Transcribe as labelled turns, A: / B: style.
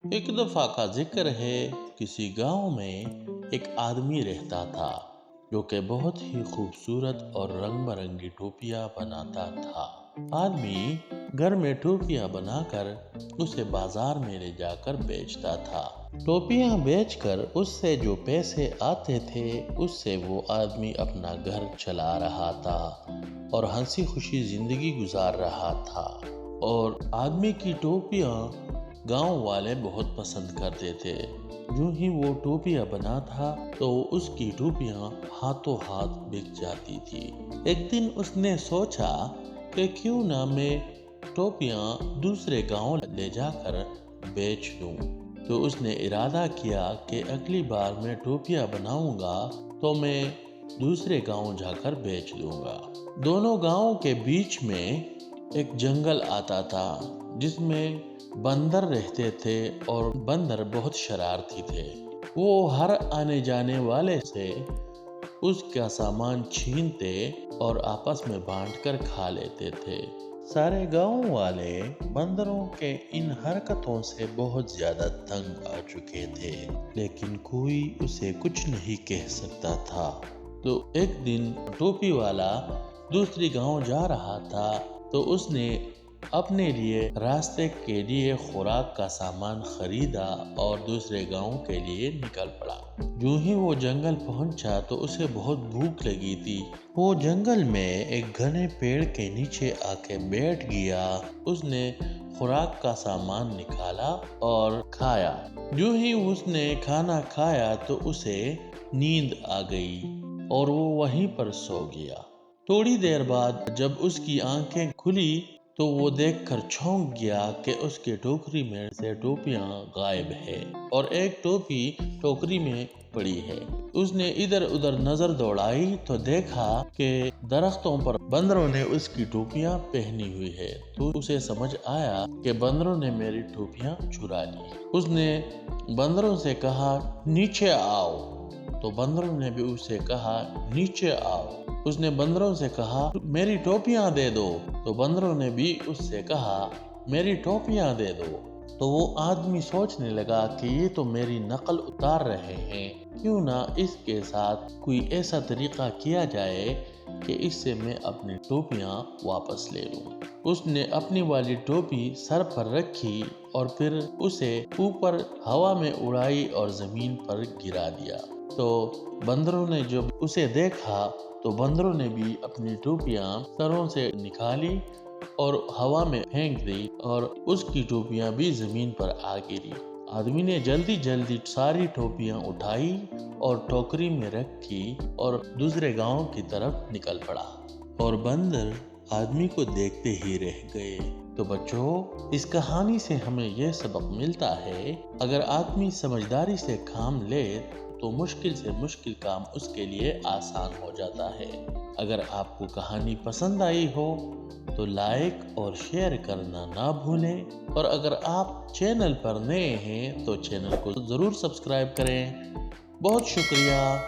A: एक दफा का जिक्र है, किसी गांव में एक आदमी रहता था जो कि बहुत ही खूबसूरत और रंग बिरंगी टोपियां बनाता था। आदमी घर में टोपियां बनाकर उसे बाजार में ले जाकर बेचता था। टोपियां बेचकर उससे जो पैसे आते थे उससे वो आदमी अपना घर चला रहा था और हंसी खुशी जिंदगी गुजार रहा था। और आदमी की टोपियां गांव वाले बहुत पसंद करते थे। जो ही वो टोपियां बना था तो उसकी टोपियां हाथों हाथ बिक जाती थी। एक दिन उसने सोचा कि क्यों ना मैं टोपियां दूसरे गांव ले जाकर बेच दूं। तो उसने इरादा किया कि अगली बार मैं टोपियां बनाऊंगा तो मैं दूसरे गांव जाकर बेच दूंगा। दोनों गांवों के बीच में एक जंगल आता था जिसमें बंदर रहते थे और बंदर बहुत शरारती थे। वो हर आने जाने वाले से उसका सामान छीनते और आपस में बांटकर खा लेते थे। सारे गांव वाले बंदरों के इन हरकतों से बहुत ज्यादा तंग आ चुके थे, लेकिन कोई उसे कुछ नहीं कह सकता था। तो एक दिन टोपी वाला दूसरी गांव जा रहा था तो उसने अपने लिए रास्ते के लिए खुराक का सामान खरीदा और दूसरे गांव के लिए निकल पड़ा। जो ही वो जंगल पहुंचा तो उसे बहुत भूख लगी थी। वो जंगल में एक घने पेड़ के नीचे आके बैठ गया। उसने खुराक का सामान निकाला और खाया। जो ही उसने खाना खाया तो उसे नींद आ गई और वो वहीं पर सो गया। थोड़ी देर बाद जब उसकी आंखें खुली तो वो देखकर चौंक गया कि उसके टोकरी में से टोपियां गायब है और एक टोपी टोकरी में पड़ी है। उसने इधर उधर नजर दौड़ाई तो देखा कि दरख्तों पर बंदरों ने उसकी टोपियां पहनी हुई है। तो उसे समझ आया कि बंदरों ने मेरी टोपियां चुरा ली। उसने बंदरों से कहा, नीचे आओ। तो बंदरों ने भी उसे कहा, नीचे आओ। उसने बंदरों से कहा, मेरी टोपियां दे दो। तो बंदरों ने भी उससे कहा, मेरी टोपियां दे दो। तो वो आदमी सोचने लगा कि ये तो मेरी नकल उतार रहे हैं, क्यों ना इसके साथ कोई ऐसा तरीका किया जाए कि इससे मैं अपनी टोपियां वापस ले लूं। उसने अपनी वाली टोपी सर पर रखी और फिर उसे ऊपर हवा में उड़ाई और जमीन पर गिरा दिया। तो बंदरों ने जब उसे देखा तो बंदरों ने भी अपनी टोपियां सरों से निकाली और हवा में फेंक दी और उसकी टोपियां भी जमीन पर आ गिरी। आदमी ने जल्दी जल्दी सारी टोपियां उठाई और टोकरी में रखी और दूसरे गांव की तरफ निकल पड़ा। और बंदर आदमी को देखते ही रह गए। तो बच्चों, इस कहानी से हमें यह सबक मिलता है, अगर आदमी समझदारी से काम ले तो मुश्किल से मुश्किल काम उसके लिए आसान हो जाता है। अगर आपको कहानी पसंद आई हो तो लाइक और शेयर करना ना भूलें, और अगर आप चैनल पर नए हैं तो चैनल को जरूर सब्सक्राइब करें। बहुत शुक्रिया।